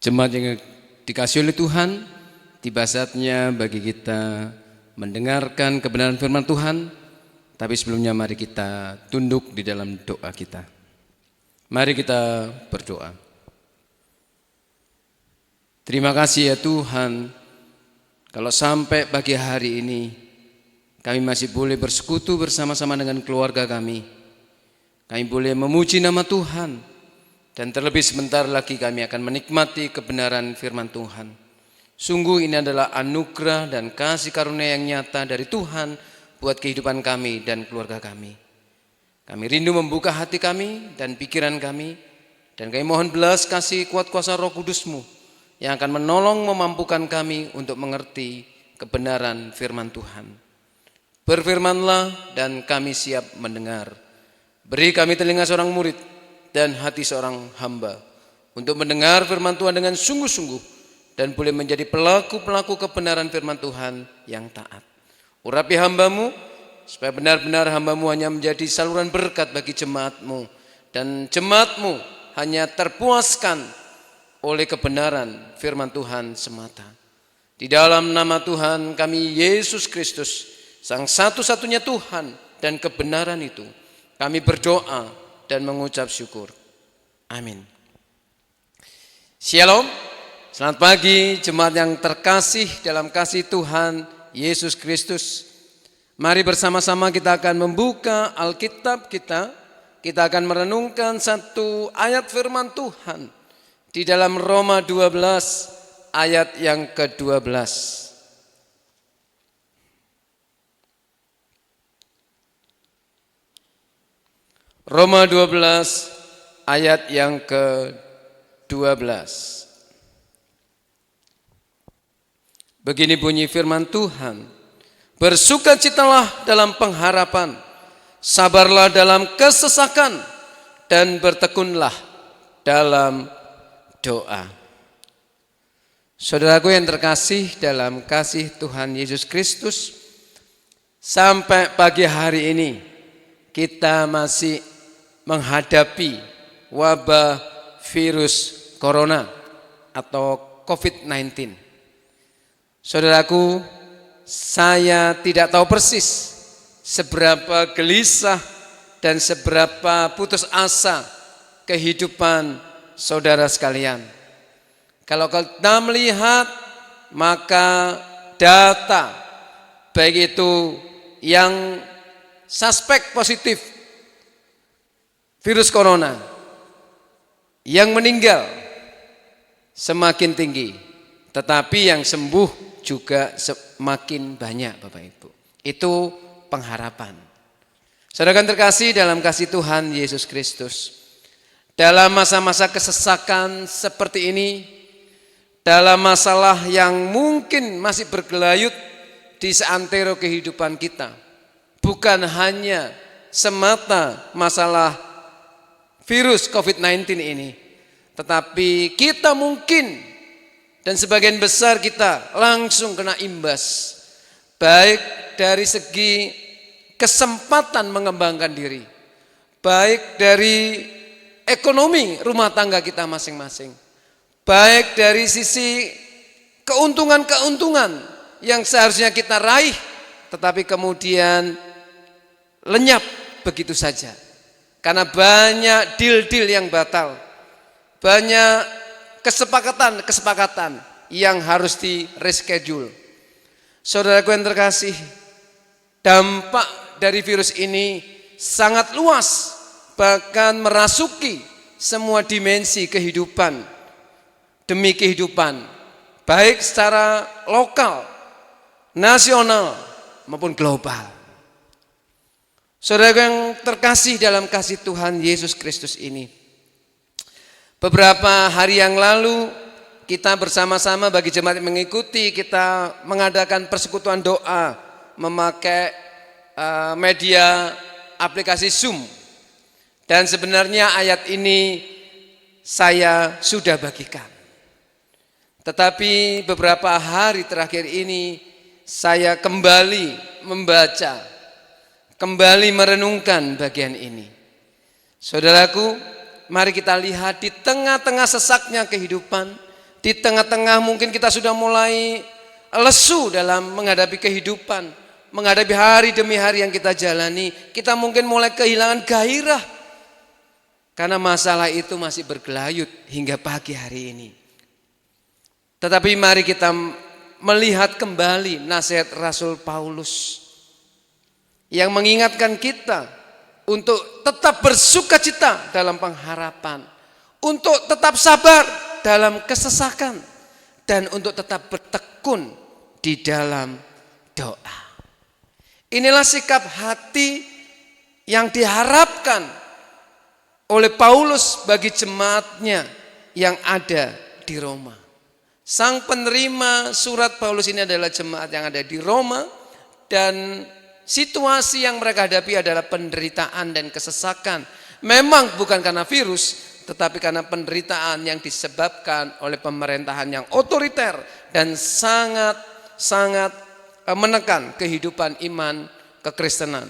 Jemaat yang dikasihi oleh Tuhan, tiba saatnya bagi kita mendengarkan kebenaran firman Tuhan. Tapi sebelumnya mari kita tunduk di dalam doa kita. Mari kita berdoa. Terima kasih ya Tuhan, kalau sampai pagi hari ini kami masih boleh bersekutu bersama-sama dengan keluarga kami. Kami boleh memuji nama Tuhan. Dan terlebih sebentar lagi kami akan menikmati kebenaran firman Tuhan. Sungguh ini adalah anugerah dan kasih karunia yang nyata dari Tuhan buat kehidupan kami dan keluarga kami. Kami rindu membuka hati kami dan pikiran kami. Dan kami mohon belas kasih kuat kuasa Roh Kudus-Mu yang akan menolong memampukan kami untuk mengerti kebenaran firman Tuhan. Berfirmanlah dan kami siap mendengar. Beri kami telinga seorang murid dan hati seorang hamba untuk mendengar firman Tuhan dengan sungguh-sungguh dan boleh menjadi pelaku-pelaku kebenaran firman Tuhan yang taat. Urapi hamba-Mu supaya benar-benar hamba-Mu hanya menjadi saluran berkat bagi jemaat-Mu dan jemaat-Mu hanya terpuaskan oleh kebenaran firman Tuhan semata. Di dalam nama Tuhan kami Yesus Kristus, Sang satu-satunya Tuhan dan kebenaran itu, kami berdoa dan mengucap syukur. Amin. Shalom. Selamat pagi jemaat yang terkasih dalam kasih Tuhan Yesus Kristus. Mari bersama-sama kita akan membuka Alkitab kita. Kita akan merenungkan satu ayat firman Tuhan di dalam Roma 12 ayat yang ke-12. Roma 12 ayat yang ke-12. Begini bunyi firman Tuhan. Bersukacitalah dalam pengharapan, sabarlah dalam kesesakan, dan bertekunlah dalam doa. Saudaraku yang terkasih dalam kasih Tuhan Yesus Kristus, sampai pagi hari ini kita masih menghadapi wabah virus corona atau COVID-19. Saudaraku, saya tidak tahu persis seberapa gelisah dan seberapa putus asa kehidupan saudara sekalian. Kalau kita melihat maka data baik itu yang suspek positif virus corona, yang meninggal semakin tinggi, tetapi yang sembuh juga semakin banyak Bapak Ibu. Itu pengharapan. Saudara terkasih dalam kasih Tuhan Yesus Kristus, dalam masa-masa kesesakan seperti ini, dalam masalah yang mungkin masih bergelayut di seantero kehidupan kita, bukan hanya semata masalah virus COVID-19 ini, tetapi kita mungkin dan sebagian besar kita langsung kena imbas, baik dari segi kesempatan mengembangkan diri, baik dari ekonomi rumah tangga kita masing-masing, baik dari sisi keuntungan-keuntungan yang seharusnya kita raih, tetapi kemudian lenyap begitu saja. Karena banyak deal-deal yang batal, banyak kesepakatan yang harus di reschedule. Saudaraku yang terkasih, dampak dari virus ini sangat luas, bahkan merasuki semua dimensi kehidupan demi kehidupan, baik secara lokal, nasional maupun global. Saudara yang terkasih dalam kasih Tuhan Yesus Kristus ini, beberapa hari yang lalu kita bersama-sama bagi jemaat yang mengikuti, kita mengadakan persekutuan doa memakai media aplikasi Zoom. Dan sebenarnya ayat ini saya sudah bagikan. Tetapi beberapa hari terakhir ini saya kembali membaca, kembali merenungkan bagian ini. Saudaraku, mari kita lihat di tengah-tengah sesaknya kehidupan, Di tengah-tengah mungkin kita sudah mulai lesu dalam menghadapi kehidupan, menghadapi hari demi hari yang kita jalani. Kita mungkin mulai kehilangan gairah karena masalah itu masih bergelayut hingga pagi hari ini. Tetapi mari kita melihat kembali nasihat Rasul Paulus yang mengingatkan kita untuk tetap bersukacita dalam pengharapan, untuk tetap sabar dalam kesesakan, dan untuk tetap bertekun di dalam doa. Inilah sikap hati yang diharapkan oleh Paulus bagi jemaatnya yang ada di Roma. Sang penerima surat Paulus ini adalah jemaat yang ada di Roma, dan situasi yang mereka hadapi adalah penderitaan dan kesesakan. Memang bukan karena virus, tetapi karena penderitaan yang disebabkan oleh pemerintahan yang otoriter dan sangat menekan kehidupan iman kekristenan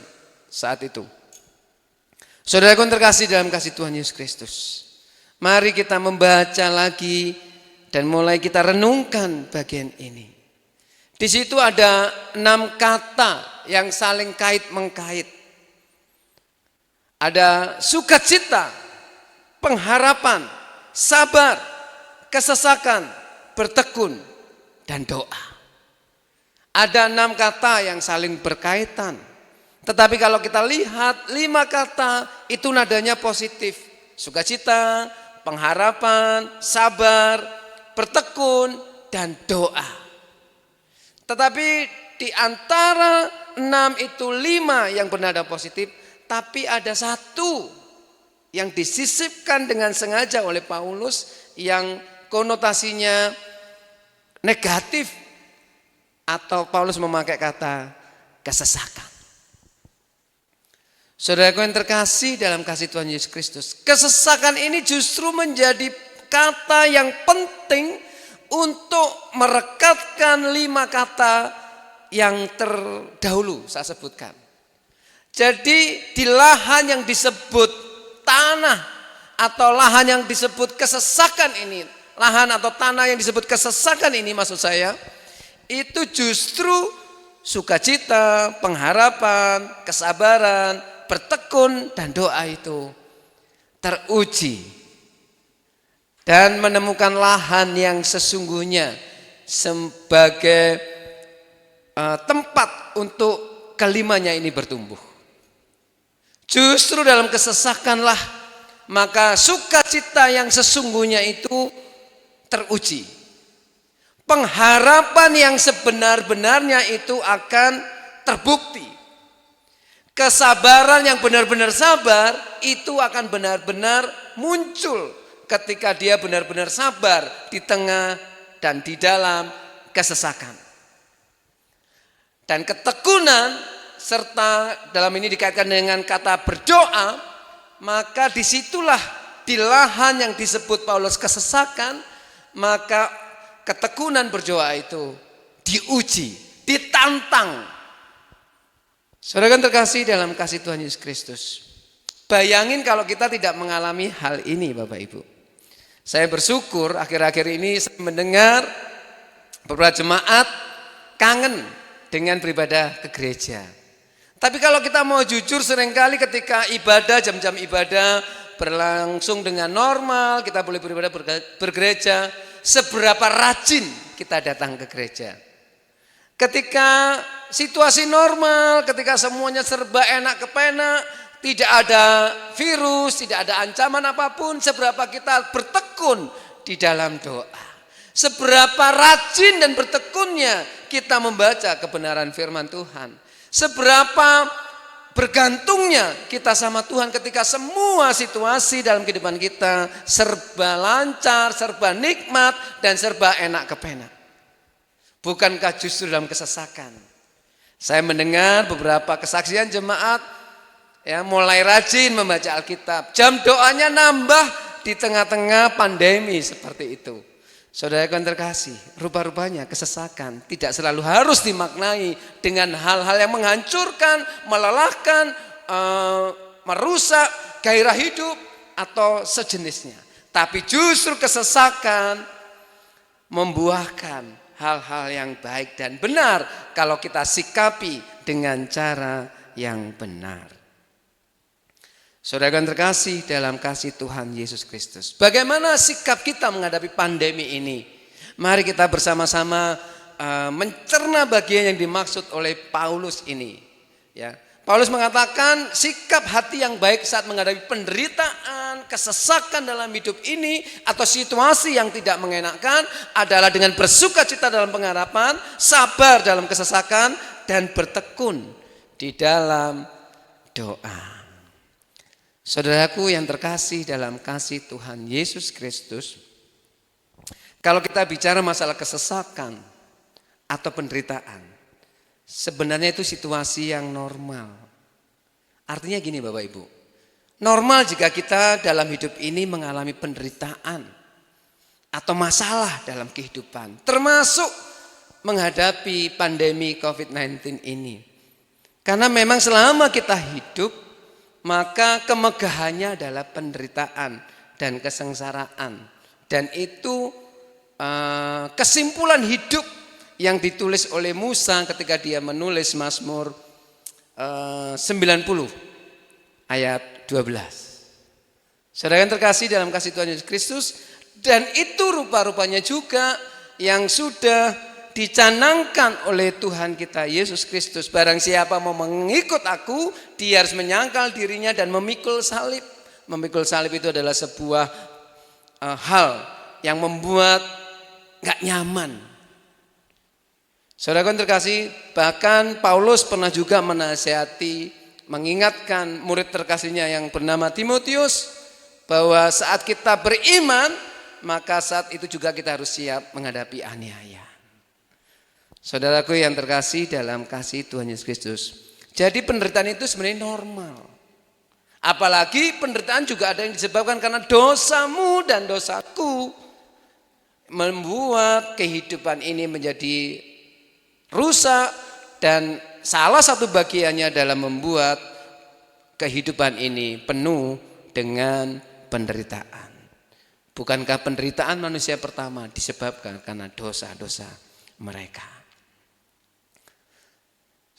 saat itu. Saudaraku yang terkasih dalam kasih Tuhan Yesus Kristus, mari kita membaca lagi dan mulai kita renungkan bagian ini. Di situ ada 6 kata yang saling kait-mengkait. Ada sukacita, pengharapan, sabar, kesesakan, bertekun, dan doa. Ada 6 kata yang saling berkaitan. Tetapi kalau kita lihat 5 kata itu nadanya positif. Sukacita, pengharapan, sabar, bertekun, dan doa. Tetapi di antara 6 itu 5 yang bernada positif, tapi ada 1 yang disisipkan dengan sengaja oleh Paulus yang konotasinya negatif, atau Paulus memakai kata kesesakan. Saudaraku yang terkasih dalam kasih Tuhan Yesus Kristus, kesesakan ini justru menjadi kata yang penting untuk merekatkan 5 kata yang terdahulu saya sebutkan. Jadi di lahan yang disebut tanah atau lahan yang disebut kesesakan ini, lahan atau tanah yang disebut kesesakan ini maksud saya, itu justru sukacita, pengharapan, kesabaran, bertekun, dan doa itu teruji dan menemukan lahan yang sesungguhnya sebagai tempat untuk kelimanya ini bertumbuh. Justru dalam kesesakanlah maka sukacita yang sesungguhnya itu teruji. Pengharapan yang sebenar-benarnya itu akan terbukti. Kesabaran yang benar-benar sabar itu akan benar-benar muncul ketika dia benar-benar sabar di tengah dan di dalam kesesakan. Dan ketekunan serta dalam ini dikaitkan dengan kata berdoa, maka disitulah di lahan yang disebut Paulus kesesakan, maka ketekunan berdoa itu diuji, ditantang. Saudara kan terkasih dalam kasih Tuhan Yesus Kristus, bayangin kalau kita tidak mengalami hal ini Bapak Ibu. Saya bersyukur akhir-akhir ini saya mendengar beberapa jemaat kangen dengan beribadah ke gereja. Tapi kalau kita mau jujur, seringkali ketika ibadah, jam-jam ibadah berlangsung dengan normal, kita boleh beribadah bergereja, seberapa rajin kita datang ke gereja. Ketika situasi normal, ketika semuanya serba enak kepenak, tidak ada virus, tidak ada ancaman apapun, seberapa kita bertekun di dalam doa. Seberapa rajin dan bertekunnya kita membaca kebenaran firman Tuhan. Seberapa bergantungnya kita sama Tuhan ketika semua situasi dalam kehidupan kita serba lancar, serba nikmat, dan serba enak kepenak. Bukankah justru dalam kesesakan? Saya mendengar beberapa kesaksian jemaat ya mulai rajin membaca Alkitab. Jam doanya nambah di tengah-tengah pandemi seperti itu. Saudara yang terkasih, rupa-rupanya kesesakan tidak selalu harus dimaknai dengan hal-hal yang menghancurkan, melelahkan, merusak gairah hidup atau sejenisnya. Tapi justru kesesakan membuahkan hal-hal yang baik dan benar kalau kita sikapi dengan cara yang benar. Saudara yang terkasih dalam kasih Tuhan Yesus Kristus, bagaimana sikap kita menghadapi pandemi ini? Mari kita bersama-sama mencerna bagian yang dimaksud oleh Paulus ini. Ya, Paulus mengatakan sikap hati yang baik saat menghadapi penderitaan, kesesakan dalam hidup ini atau situasi yang tidak mengenakan adalah dengan bersukacita dalam pengharapan, sabar dalam kesesakan, dan bertekun di dalam doa. Saudaraku yang terkasih dalam kasih Tuhan Yesus Kristus, kalau kita bicara masalah kesesakan atau penderitaan, sebenarnya itu situasi yang normal. Artinya gini Bapak Ibu, normal jika kita dalam hidup ini mengalami penderitaan atau masalah dalam kehidupan, termasuk menghadapi pandemi COVID-19 ini. Karena memang selama kita hidup, maka kemegahannya adalah penderitaan dan kesengsaraan. Dan itu kesimpulan hidup yang ditulis oleh Musa ketika dia menulis Mazmur 90 ayat 12. Saudara yang terkasih dalam kasih Tuhan Yesus Kristus, dan itu rupa-rupanya juga yang sudah dicanangkan oleh Tuhan kita Yesus Kristus. Barang siapa mau mengikut aku, dia harus menyangkal dirinya dan memikul salib. Memikul salib itu adalah sebuah hal yang membuat gak nyaman. Saudara yang terkasih, bahkan Paulus pernah juga menasihati, mengingatkan murid terkasihnya yang bernama Timotius, bahwa saat kita beriman, maka saat itu juga kita harus siap menghadapi aniaya. Saudaraku yang terkasih dalam kasih Tuhan Yesus Kristus, jadi penderitaan itu sebenarnya normal. Apalagi penderitaan juga ada yang disebabkan karena dosamu dan dosaku membuat kehidupan ini menjadi rusak, dan salah satu bagiannya adalah membuat kehidupan ini penuh dengan penderitaan. Bukankah penderitaan manusia pertama disebabkan karena dosa-dosa mereka?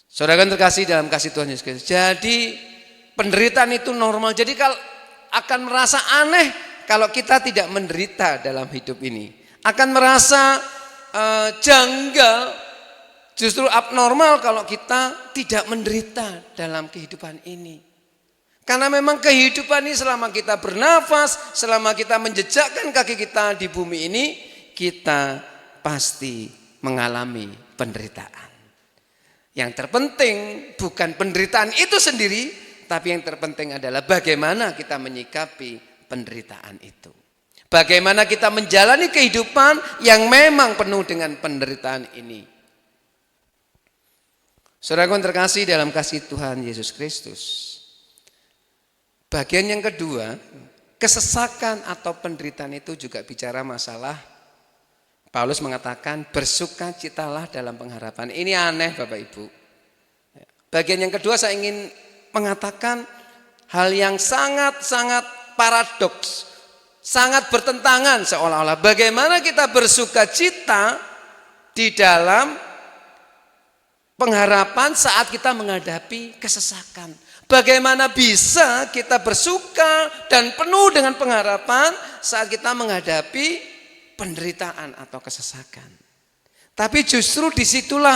Saudara yang terkasih dalam kasih Tuhan Yesus Kristus, jadi penderitaan itu normal. Jadi kalau akan merasa aneh kalau kita tidak menderita dalam hidup ini, akan merasa janggal, justru abnormal kalau kita tidak menderita dalam kehidupan ini. Karena memang kehidupan ini selama kita bernafas, selama kita menjejakkan kaki kita di bumi ini, kita pasti mengalami penderitaan. Yang terpenting bukan penderitaan itu sendiri, tapi yang terpenting adalah bagaimana kita menyikapi penderitaan itu. Bagaimana kita menjalani kehidupan yang memang penuh dengan penderitaan ini. Saudaraku yang terkasih dalam kasih Tuhan Yesus Kristus, bagian yang kedua, kesesakan atau penderitaan itu juga bicara masalah, Paulus mengatakan bersukacitalah dalam pengharapan. Ini aneh Bapak Ibu. Bagian yang kedua saya ingin mengatakan hal yang sangat-sangat paradoks, sangat bertentangan seolah-olah. Bagaimana kita bersukacita di dalam pengharapan saat kita menghadapi kesesakan. Bagaimana bisa kita bersuka dan penuh dengan pengharapan saat kita menghadapi penderitaan atau kesesakan. Tapi justru disitulah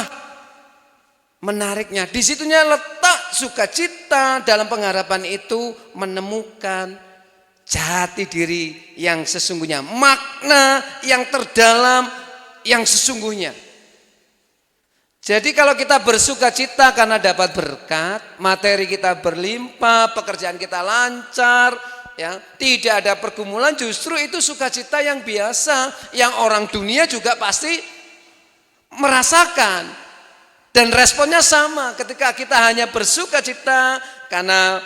menariknya. Disitunya letak sukacita dalam pengharapan itu menemukan jati diri yang sesungguhnya, makna yang terdalam yang sesungguhnya. Jadi kalau kita bersukacita karena dapat berkat, materi kita berlimpah, pekerjaan kita lancar, ya, tidak ada pergumulan, justru itu sukacita yang biasa, yang orang dunia juga pasti merasakan. Dan responnya sama ketika kita hanya bersukacita karena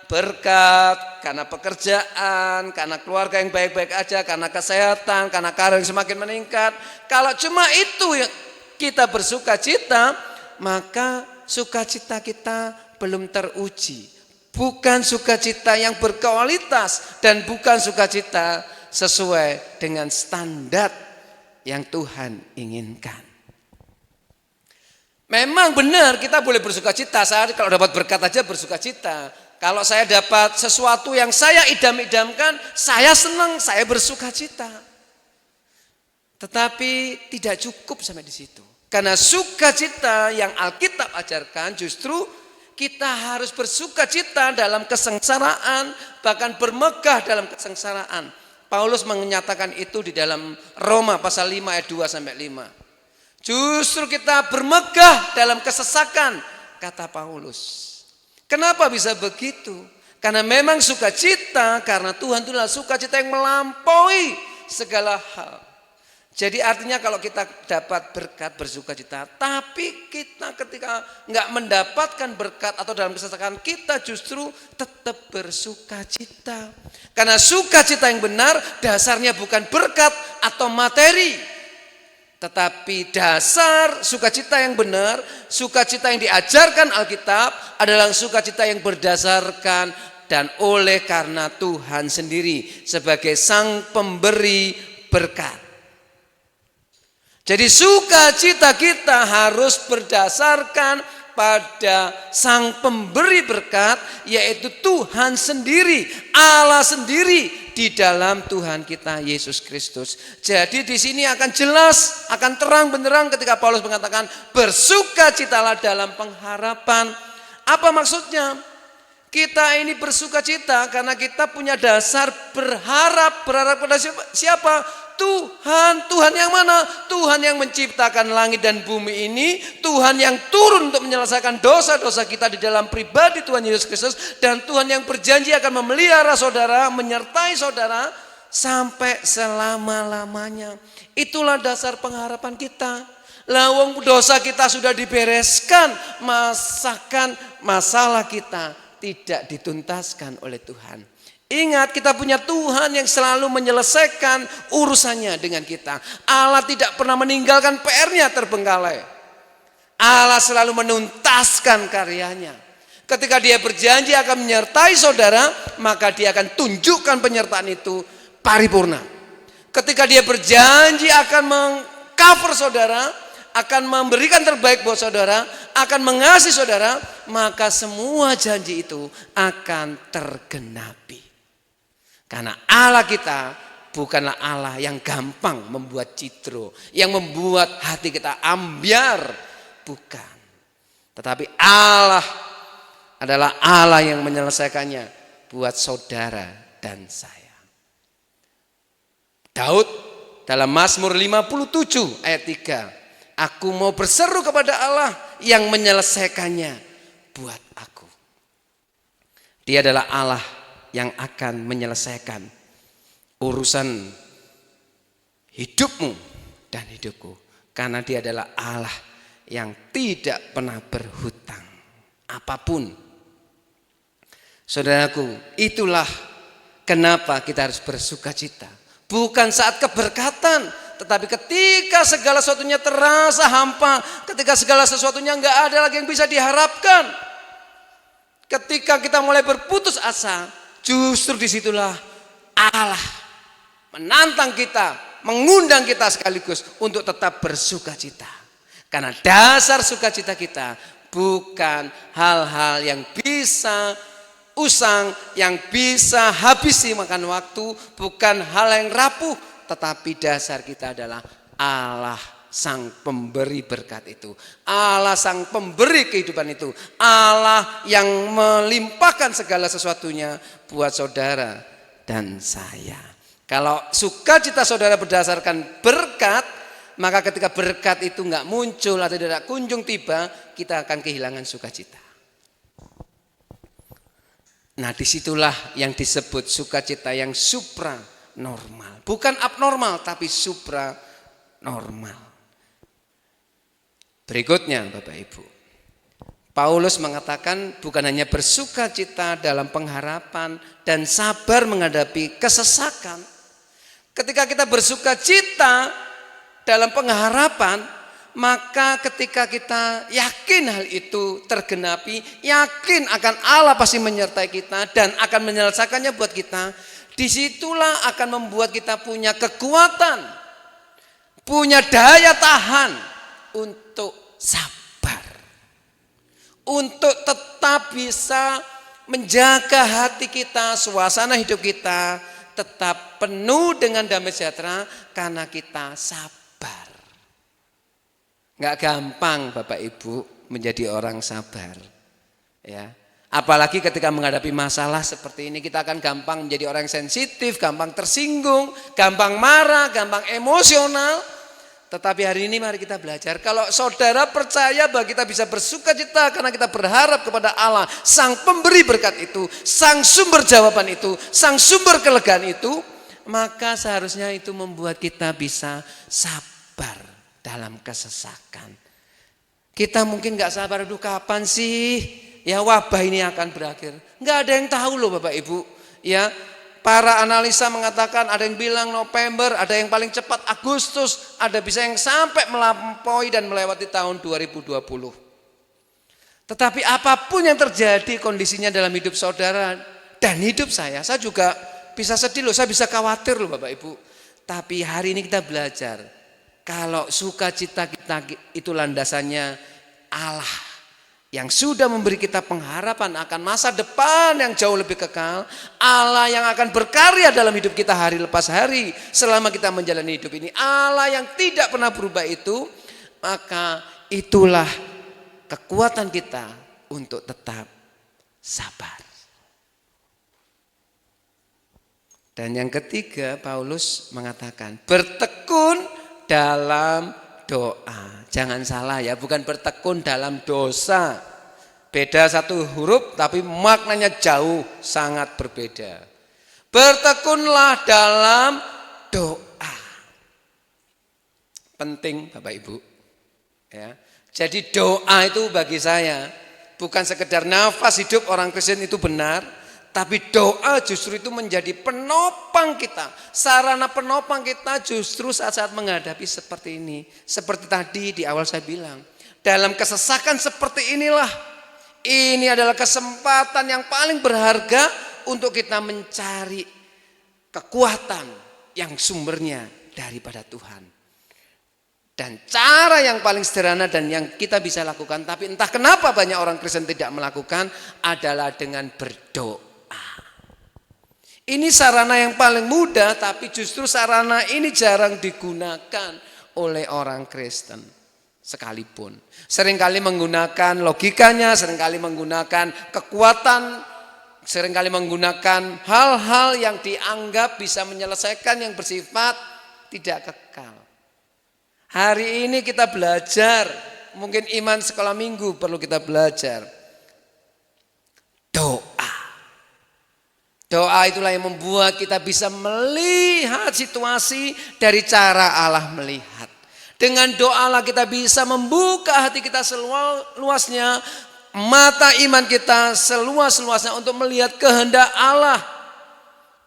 berkat, karena pekerjaan, karena keluarga yang baik-baik aja, karena kesehatan, karena karir yang semakin meningkat. Kalau cuma itu yang kita bersukacita, maka sukacita kita belum teruji. Bukan sukacita yang berkualitas dan bukan sukacita sesuai dengan standar yang Tuhan inginkan. Memang benar kita boleh bersuka cita. Saya kalau dapat berkat aja bersuka cita. Kalau saya dapat sesuatu yang saya idam-idamkan, saya senang, saya bersuka cita. Tetapi tidak cukup sampai di situ. Karena sukacita yang Alkitab ajarkan justru kita harus bersuka cita dalam kesengsaraan, bahkan bermegah dalam kesengsaraan. Paulus menyatakan itu di dalam Roma pasal 5 ayat 2 sampai 5. Justru kita bermegah dalam kesesakan, kata Paulus. Kenapa bisa begitu? Karena memang sukacita, karena Tuhan itulah sukacita yang melampaui segala hal. Jadi artinya kalau kita dapat berkat bersukacita, tapi kita ketika nggak mendapatkan berkat atau dalam kesesakan, kita justru tetap bersukacita. Karena sukacita yang benar dasarnya bukan berkat atau materi, tetapi dasar sukacita yang benar, sukacita yang diajarkan Alkitab adalah sukacita yang berdasarkan dan oleh karena Tuhan sendiri sebagai sang pemberi berkat. Jadi sukacita kita harus berdasarkan pada sang pemberi berkat, yaitu Tuhan sendiri, Allah sendiri di dalam Tuhan kita Yesus Kristus. Jadi di sini akan jelas, akan terang benderang ketika Paulus mengatakan bersukacitalah dalam pengharapan. Apa maksudnya? Kita ini bersukacita karena kita punya dasar berharap pada siapa? Tuhan yang mana? Tuhan yang menciptakan langit dan bumi ini, Tuhan yang turun untuk menyelesaikan dosa-dosa kita di dalam pribadi Tuhan Yesus Kristus, dan Tuhan yang berjanji akan memelihara saudara, menyertai saudara sampai selama-lamanya. Itulah dasar pengharapan kita. Lawang dosa kita sudah dibereskan, masalah kita tidak dituntaskan oleh Tuhan. Ingat, kita punya Tuhan yang selalu menyelesaikan urusannya dengan kita. Allah tidak pernah meninggalkan PR-nya terbengkalai. Allah selalu menuntaskan karyanya. Ketika dia berjanji akan menyertai saudara, maka dia akan tunjukkan penyertaan itu paripurna. Ketika dia berjanji akan mengcover saudara, akan memberikan terbaik buat saudara, akan mengasihi saudara, maka semua janji itu akan tergenapi. Karena Allah kita bukanlah Allah yang gampang membuat citro, yang membuat hati kita ambyar, bukan. Tetapi Allah adalah Allah yang menyelesaikannya buat saudara dan saya. Daud dalam Mazmur 57 ayat 3, aku mau berseru kepada Allah yang menyelesaikannya buat aku. Dia adalah Allah yang akan menyelesaikan urusan hidupmu dan hidupku. Karena dia adalah Allah yang tidak pernah berhutang apapun. Saudaraku, itulah kenapa kita harus bersukacita. Bukan saat keberkatan, tetapi ketika segala sesuatunya terasa hampa, ketika segala sesuatunya enggak ada lagi yang bisa diharapkan. Ketika kita mulai berputus asa, justru disitulah Allah menantang kita, mengundang kita sekaligus untuk tetap bersukacita. Karena dasar sukacita kita bukan hal-hal yang bisa usang, yang bisa habisi makan waktu, bukan hal yang rapuh, tetapi dasar kita adalah Allah sang pemberi berkat itu, Allah sang pemberi kehidupan itu, Allah yang melimpahkan segala sesuatunya buat saudara dan saya. Kalau sukacita saudara berdasarkan berkat, maka ketika berkat itu enggak muncul atau tidak kunjung tiba, kita akan kehilangan sukacita. Nah, disitulah yang disebut sukacita yang supra normal, bukan abnormal tapi supra normal. Berikutnya Bapak Ibu, Paulus mengatakan bukan hanya bersukacita dalam pengharapan dan sabar menghadapi kesesakan. Ketika kita bersukacita dalam pengharapan, maka ketika kita yakin hal itu tergenapi, yakin akan Allah pasti menyertai kita dan akan menyelesaikannya buat kita, disitulah akan membuat kita punya kekuatan, punya daya tahan untuk sabar, untuk tetap bisa menjaga hati kita, suasana hidup kita tetap penuh dengan damai sejahtera karena kita sabar. Nggak gampang Bapak Ibu menjadi orang sabar, ya. Apalagi ketika menghadapi masalah seperti ini, kita akan gampang menjadi orang yang sensitif, gampang tersinggung, gampang marah, gampang emosional. Tetapi hari ini mari kita belajar, kalau saudara percaya bahwa kita bisa bersuka cita karena kita berharap kepada Allah, sang pemberi berkat itu, sang sumber jawaban itu, sang sumber kelegaan itu, maka seharusnya itu membuat kita bisa sabar dalam kesesakan. Kita mungkin gak sabar, aduh kapan sih ya wabah ini akan berakhir. Nggak ada yang tahu loh Bapak Ibu. Ya, para analisa mengatakan ada yang bilang November, ada yang paling cepat Agustus, ada bisa yang sampai melampaui dan melewati tahun 2020. Tetapi apapun yang terjadi kondisinya dalam hidup saudara dan hidup saya juga bisa sedih loh, saya bisa khawatir loh Bapak Ibu. Tapi hari ini kita belajar, kalau sukacita kita itu landasannya Allah yang sudah memberi kita pengharapan akan masa depan yang jauh lebih kekal, Allah yang akan berkarya dalam hidup kita hari lepas hari selama kita menjalani hidup ini, Allah yang tidak pernah berubah itu, maka itulah kekuatan kita untuk tetap sabar. Dan yang ketiga, Paulus mengatakan bertekun dalam doa. Jangan salah ya, bukan bertekun dalam dosa. Beda satu huruf tapi maknanya jauh sangat berbeda. Bertekunlah dalam doa. Penting Bapak Ibu. Ya. Jadi doa itu bagi saya bukan sekedar nafas hidup orang Kristen itu benar, tapi doa justru itu menjadi penopang kita. Sarana penopang kita justru saat-saat menghadapi seperti ini. Seperti tadi di awal saya bilang, dalam kesesakan seperti inilah, ini adalah kesempatan yang paling berharga untuk kita mencari kekuatan yang sumbernya daripada Tuhan. Dan cara yang paling sederhana dan yang kita bisa lakukan, tapi entah kenapa banyak orang Kristen tidak melakukan, adalah dengan berdoa. Ini sarana yang paling mudah, tapi justru sarana ini jarang digunakan oleh orang Kristen sekalipun. Seringkali menggunakan logikanya, seringkali menggunakan kekuatan, seringkali menggunakan hal-hal yang dianggap bisa menyelesaikan yang bersifat tidak kekal. Hari ini kita belajar, mungkin iman sekolah minggu perlu kita belajar. Doa. Doa itulah yang membuat kita bisa melihat situasi dari cara Allah melihat. Dengan doalah kita bisa membuka hati kita seluas-luasnya, mata iman kita seluas-luasnya untuk melihat kehendak Allah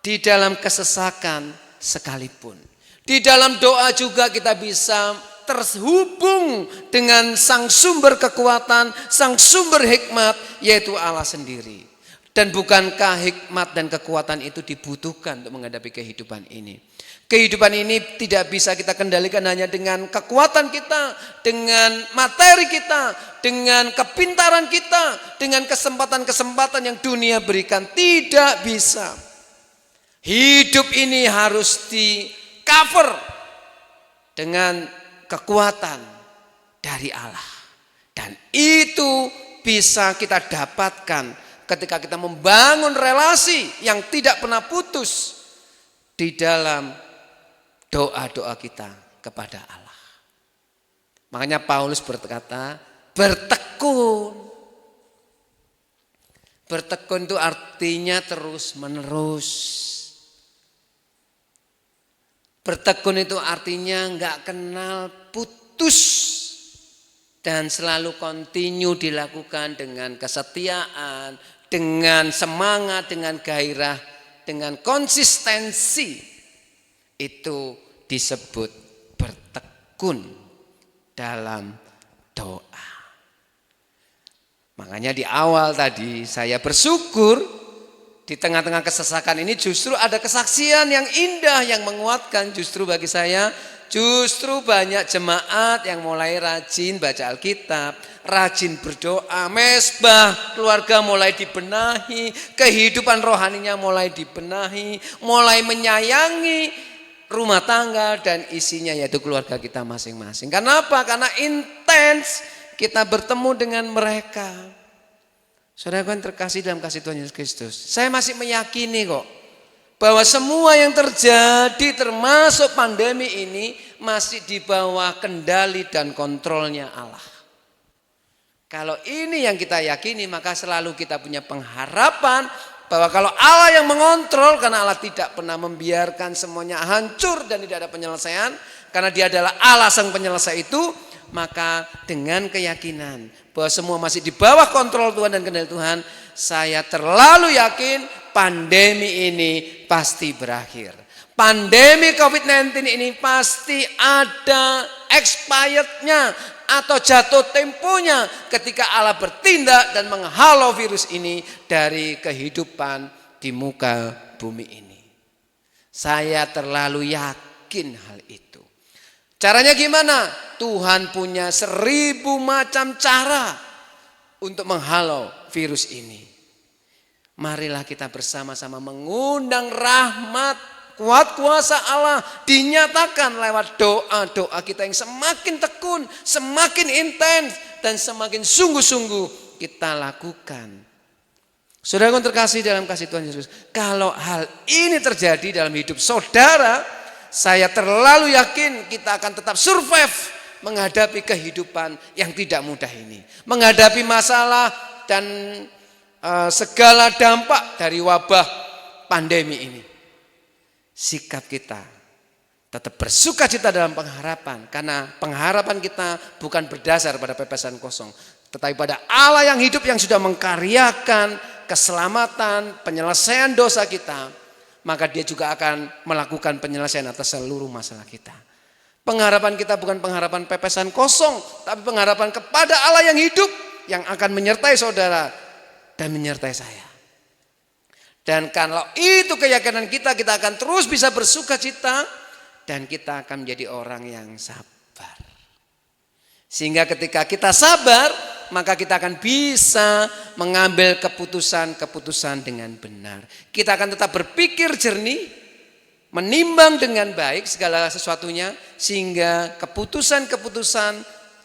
di dalam kesesakan sekalipun. Di dalam doa juga kita bisa terhubung dengan sang sumber kekuatan, sang sumber hikmat, yaitu Allah sendiri. Dan bukankah hikmat dan kekuatan itu dibutuhkan untuk menghadapi kehidupan ini? Kehidupan ini tidak bisa kita kendalikan hanya dengan kekuatan kita, dengan materi kita, dengan kepintaran kita, dengan kesempatan-kesempatan yang dunia berikan. Tidak bisa. Hidup ini harus di cover dengan kekuatan dari Allah. Dan itu bisa kita dapatkan ketika kita membangun relasi yang tidak pernah putus di dalam doa-doa kita kepada Allah. Makanya Paulus berkata, bertekun. Bertekun itu artinya terus-menerus. Bertekun itu artinya enggak kenal putus. Dan selalu kontinu dilakukan dengan kesetiaan, dengan semangat, dengan gairah, dengan konsistensi. Itu disebut bertekun dalam doa. Makanya di awal tadi saya bersyukur di tengah-tengah kesesakan ini justru ada kesaksian yang indah yang menguatkan justru bagi saya justru banyak jemaat yang mulai rajin baca Alkitab, rajin berdoa, mesbah keluarga mulai dibenahi, kehidupan rohaninya mulai dibenahi, mulai menyayangi rumah tangga dan isinya yaitu keluarga kita masing-masing. Kenapa? Karena intens kita bertemu dengan mereka. Saudara yang terkasih dalam kasih Tuhan Yesus Kristus, saya masih meyakini kok bahwa semua yang terjadi termasuk pandemi ini masih di bawah kendali dan kontrolnya Allah. Kalau ini yang kita yakini, maka selalu kita punya pengharapan bahwa kalau Allah yang mengontrol, karena Allah tidak pernah membiarkan semuanya hancur dan tidak ada penyelesaian, karena Dia adalah Allah sang penyelesai itu, maka dengan keyakinan bahwa semua masih di bawah kontrol Tuhan dan kendali Tuhan, saya terlalu yakin pandemi ini pasti berakhir. Pandemi COVID-19 ini pasti ada expirednya atau jatuh temponya ketika Allah bertindak dan menghalau virus ini dari kehidupan di muka bumi ini. Saya terlalu yakin hal itu. Caranya gimana? Tuhan punya 1000 macam cara untuk menghalau virus ini. Marilah kita bersama-sama mengundang rahmat, kuat kuasa Allah dinyatakan lewat doa-doa kita yang semakin tekun, semakin intens dan semakin sungguh-sungguh kita lakukan. Saudara yang terkasih dalam kasih Tuhan Yesus, kalau hal ini terjadi dalam hidup saudara, saya terlalu yakin kita akan tetap survive menghadapi kehidupan yang tidak mudah ini. Menghadapi masalah dan segala dampak dari wabah pandemi ini. Sikap kita tetap bersukacita dalam pengharapan. Karena pengharapan kita bukan berdasar pada pepesan kosong. Tetapi pada Allah yang hidup yang sudah mengkaryakan keselamatan, penyelesaian dosa kita. Maka Dia juga akan melakukan penyelesaian atas seluruh masalah kita. Pengharapan kita bukan pengharapan pepesan kosong, tapi pengharapan kepada Allah yang hidup, yang akan menyertai saudara dan menyertai saya. Dan kalau itu keyakinan kita, kita akan terus bisa bersukacita dan kita akan menjadi orang yang sabar. Sehingga ketika kita sabar, maka kita akan bisa mengambil keputusan-keputusan dengan benar. Kita akan tetap berpikir jernih, menimbang dengan baik segala sesuatunya, sehingga keputusan-keputusan,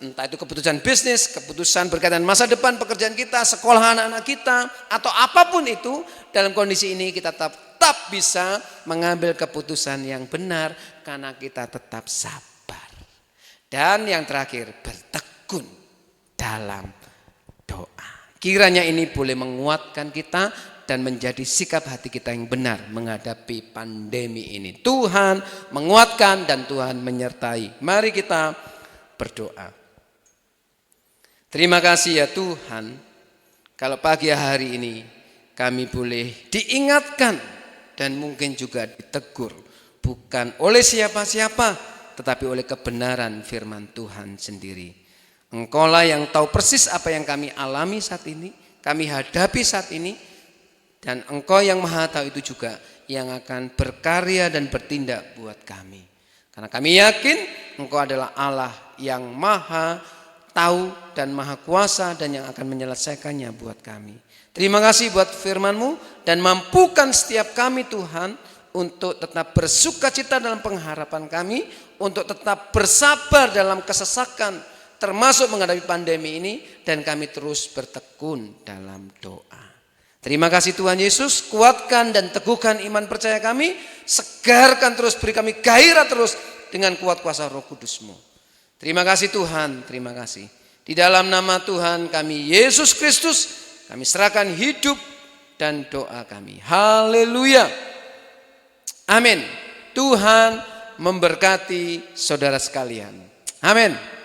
entah itu keputusan bisnis, keputusan berkaitan masa depan pekerjaan kita, sekolah anak-anak kita, atau apapun itu, dalam kondisi ini kita tetap bisa mengambil keputusan yang benar karena kita tetap sabar. Dan yang terakhir, bertekun dalam doa. Kiranya ini boleh menguatkan kita dan menjadi sikap hati kita yang benar menghadapi pandemi ini. Tuhan menguatkan dan Tuhan menyertai. Mari kita berdoa. Terima kasih ya Tuhan, kalau pagi hari ini kami boleh diingatkan dan mungkin juga ditegur. Bukan oleh siapa-siapa, tetapi oleh kebenaran firman Tuhan sendiri. Engkaulah yang tahu persis apa yang kami alami saat ini, kami hadapi saat ini, dan Engkau yang maha tahu itu juga yang akan berkarya dan bertindak buat kami. Karena kami yakin Engkau adalah Allah yang maha tahu dan maha kuasa dan yang akan menyelesaikannya buat kami. Terima kasih buat firman-Mu dan mampukan setiap kami Tuhan untuk tetap bersukacita dalam pengharapan kami, untuk tetap bersabar dalam kesesakan termasuk menghadapi pandemi ini, dan kami terus bertekun dalam doa. Terima kasih Tuhan Yesus, kuatkan dan teguhkan iman percaya kami, segarkan terus, beri kami gairah terus dengan kuat kuasa Roh Kudus-Mu. Terima kasih Tuhan, terima kasih. Di dalam nama Tuhan kami Yesus Kristus, kami serahkan hidup dan doa kami. Haleluya. Amin. Tuhan memberkati saudara sekalian. Amin.